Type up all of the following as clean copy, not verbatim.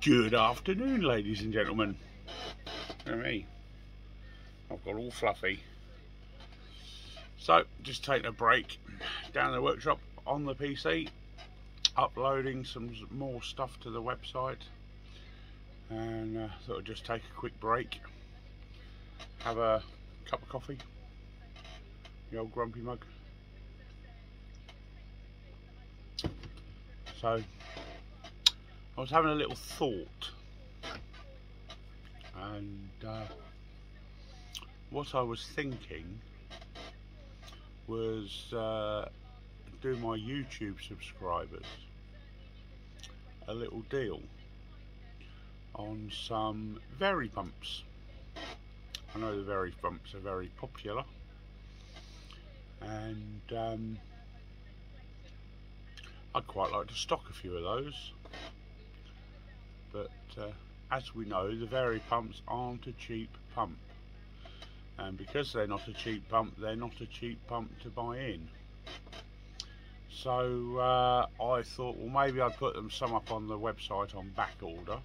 Good afternoon, ladies and gentlemen. Look at me. I've got all fluffy. So, just taking a break down in the workshop on the PC, uploading some more stuff to the website, and thought I'd just take a quick break, have a cup of coffee, the old grumpy mug. So, I was having a little thought, and what I was thinking was do my YouTube subscribers a little deal on some Very Pumps. I know the Very Pumps are very popular, and I'd quite like to stock a few of those, but as we know, the Very Pumps aren't a cheap pump, and because they're not a cheap pump, they're not a cheap pump to buy in. So I thought, well, maybe I'd put them some up on the website on back order,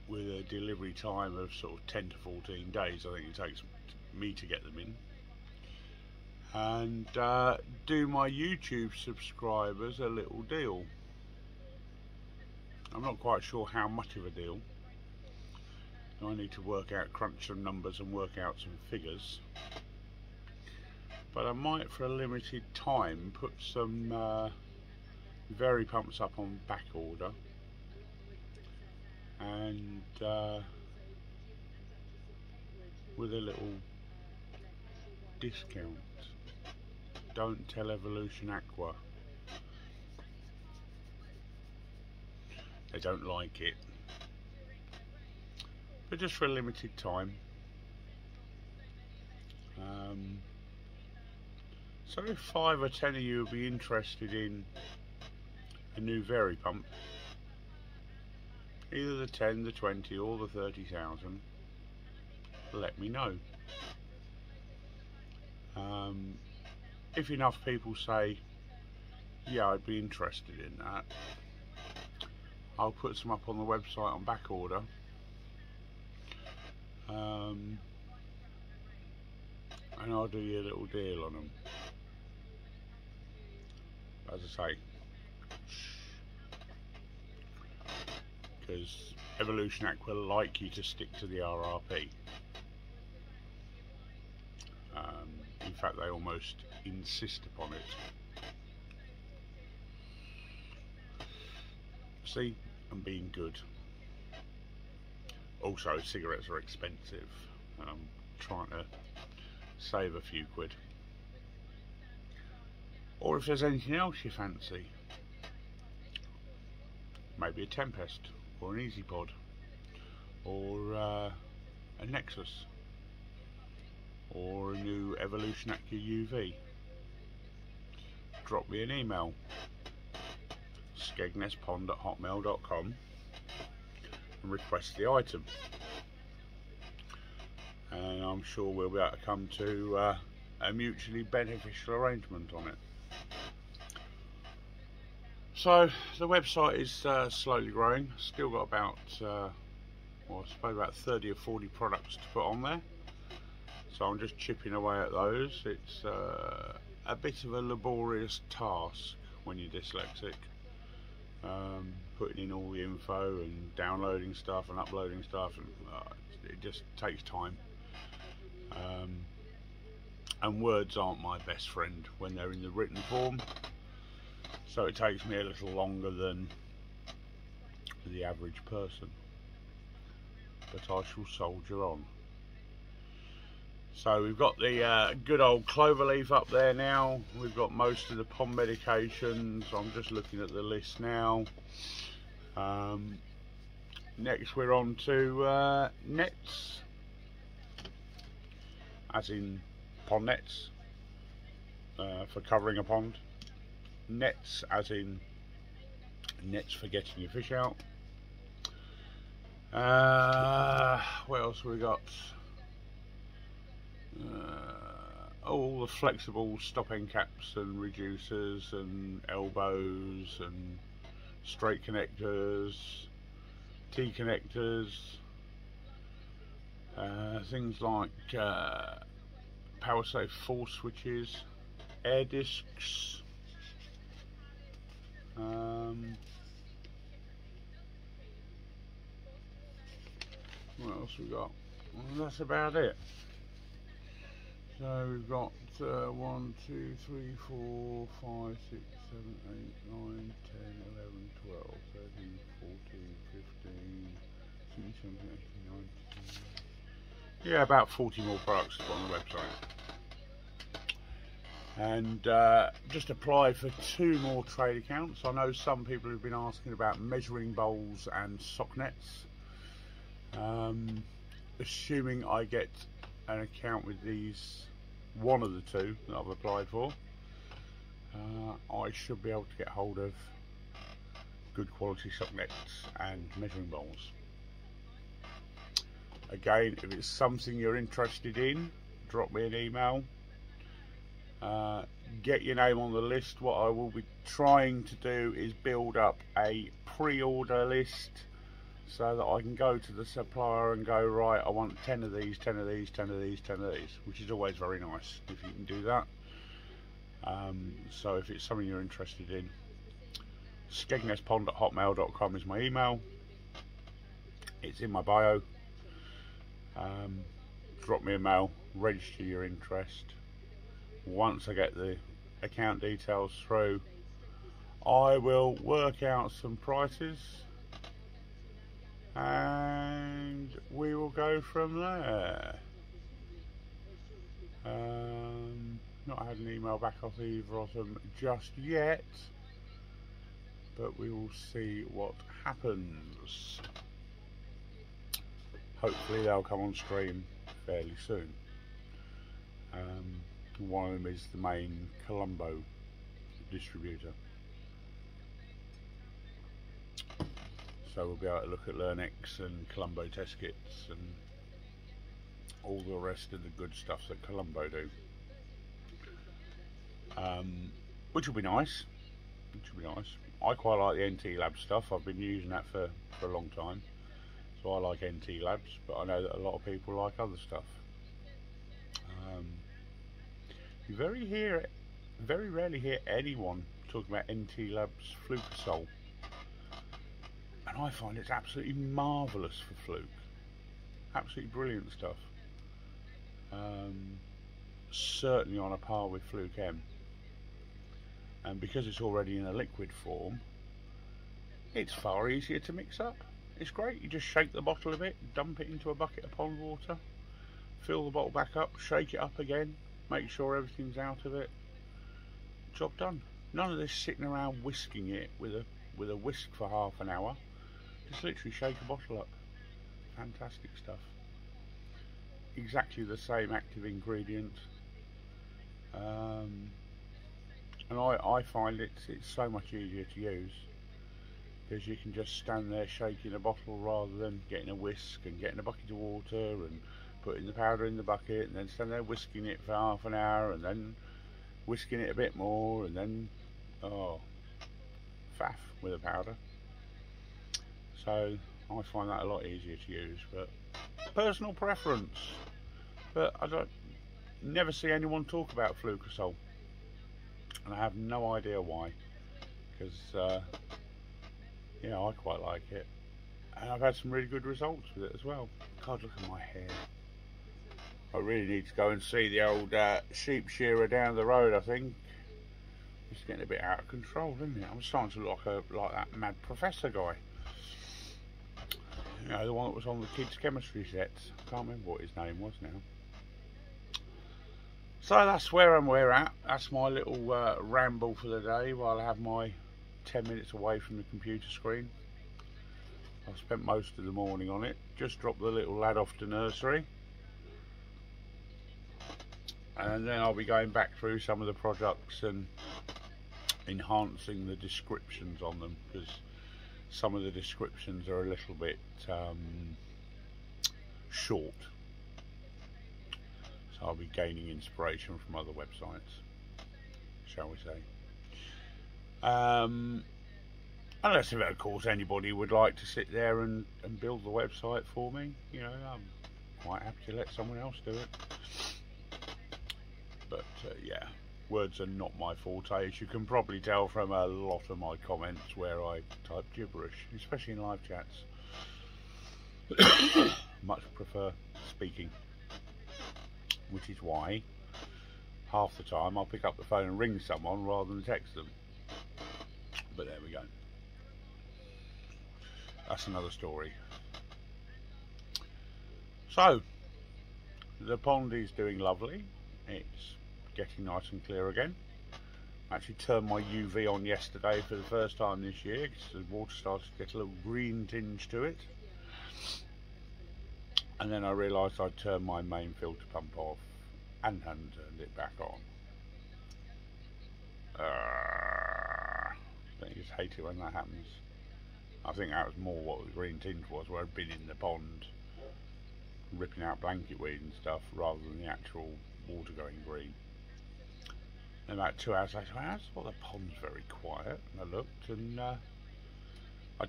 with a delivery time of sort of 10 to 14 days I think it takes me to get them in, and do my YouTube subscribers a little deal. I'm not quite sure how much of a deal. I need to crunch some numbers and work out some figures, but I might, for a limited time, put some Very Pumps up on back order, and with a little discount. Don't tell Evolution Aqua, they don't like it, but just for a limited time. So if 5 or 10 of you would be interested in a new Very Pump, either the 10, the 20 or the 30,000, let me know. If enough people say, yeah, I'd be interested in that, I'll put some up on the website on back order, and I'll do you a little deal on them. As I say, because Evolution Aqua like you to stick to the RRP. In fact, they almost insist upon it. See, I'm being good. Also, cigarettes are expensive, and I'm trying to save a few quid. Or if there's anything else you fancy, maybe a Tempest or an EasyPod or a Nexus or a new Evolution Aqua UV, drop me an email, skegnesspond@hotmail.com, and request the item, and I'm sure we'll be able to come to a mutually beneficial arrangement on it. So the website is slowly growing. Still got about well, I suppose about 30 or 40 products to put on there, so I'm just chipping away at those. It's a bit of a laborious task when you're dyslexic, putting in all the info and downloading stuff and uploading stuff, and it just takes time, and words aren't my best friend when they're in the written form, so it takes me a little longer than the average person, but I shall soldier on. So we've got the good old cloverleaf up there now. We've got most of the POM medications. I'm just looking at the list now. Next we're on to nets, as in pond nets, for covering a pond. Nets as in nets for getting your fish out. What else have we got? All the flexible stop end caps and reducers and elbows and straight connectors, T connectors, things like power safe force switches, air discs, what else we got? Well, that's about it. So we've got 1, 2, 3, 4, 5, 6, 7, 8, 9, 10, 11, 12, 13, 14, 15, 16, 17, 18, 19. Yeah, about 40 more products on the website. And just apply for 2 more trade accounts. I know some people have been asking about measuring bowls and sock nets. Assuming I get an account with these, one of the 2 that I've applied for, I should be able to get hold of good quality sock nets and measuring bowls. Again, if it's something you're interested in, drop me an email. Get your name on the list. What I will be trying to do is build up a pre-order list so that I can go to the supplier and go, right, I want 10 of these, 10 of these, 10 of these, 10 of these, which is always very nice if you can do that. So if it's something you're interested in, skegnesspond@hotmail.com is my email. It's in my bio. Drop me a mail, register your interest. Once I get the account details through, I will work out some prices and we will go from there. Not had an email back off either of them just yet, but we will see what happens. Hopefully they'll come on stream fairly soon. One of them is the main Colombo distributor, so we'll be able to look at LearnX and Colombo test kits and all the rest of the good stuff that Colombo do, which will be nice. I quite like the NT Lab stuff. I've been using that for a long time, so I like NT Labs, but I know that a lot of people like other stuff. You very rarely hear anyone talking about NT Labs Flucosol, and I find it's absolutely marvellous for fluke. Absolutely brilliant stuff. Certainly on a par with Fluke M, and because it's already in a liquid form, it's far easier to mix up. It's great. You just shake the bottle a bit, dump it into a bucket of pond water, fill the bottle back up, shake it up again, make sure everything's out of it. Job done. None of this sitting around whisking it with a whisk for half an hour. Just literally shake a bottle up. Fantastic stuff. Exactly the same active ingredient. And I find it's so much easier to use, because you can just stand there shaking a bottle rather than getting a whisk and getting a bucket of water and putting the powder in the bucket and then stand there whisking it for half an hour and then whisking it a bit more and then faff with the powder. So I find that a lot easier to use, but personal preference. But I never see anyone talk about Flucosol, and I have no idea why, because I quite like it, and I've had some really good results with it as well. God, look at my hair. I really need to go and see the old sheep shearer down the road. I think it's getting a bit out of control, isn't it? I'm starting to look like that mad professor guy. You know, the one that was on the kids' chemistry sets. I can't remember what his name was now. So that's where we're at. That's my little ramble for the day while I have my 10 minutes away from the computer screen. I've spent most of the morning on it. Just dropped the little lad off to nursery, and then I'll be going back through some of the products and enhancing the descriptions on them, because some of the descriptions are a little bit short. So I'll be gaining inspiration from other websites, shall we say. Unless, of course, anybody would like to sit there and build the website for me, you know, I'm quite happy to let someone else do it. But yeah, words are not my forte, as you can probably tell from a lot of my comments where I type gibberish, especially in live chats. Much prefer speaking, which is why half the time I'll pick up the phone and ring someone rather than text them. But there we go. That's another story. So, the pond is doing lovely. It's getting nice and clear again. I actually turned my UV on yesterday for the first time this year because the water started to get a little green tinge to it. And then I realised I'd turned my main filter pump off and hadn't turned it back on. Don't you just hate it when that happens? I think that was more what the green tinge was, where I'd been in the pond ripping out blanket weed and stuff, rather than the actual water going green. And about 2 hours later, I thought the pond's very quiet, and I looked, and I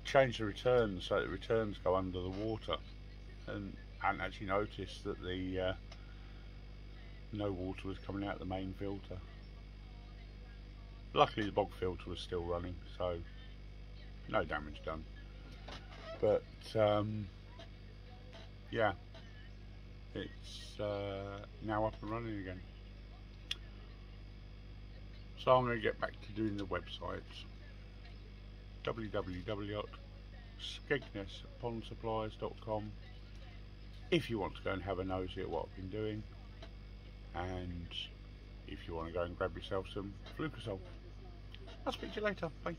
changed the returns so the returns go under the water, and I hadn't actually noticed that the no water was coming out the main filter. Luckily the bog filter was still running, so no damage done. But yeah, it's now up and running again. So I'm going to get back to doing the website, www.skegnesspond if you want to go and have a nosy at what I've been doing, and if you want to go and grab yourself some Flucasol. I'll speak to you later. Bye.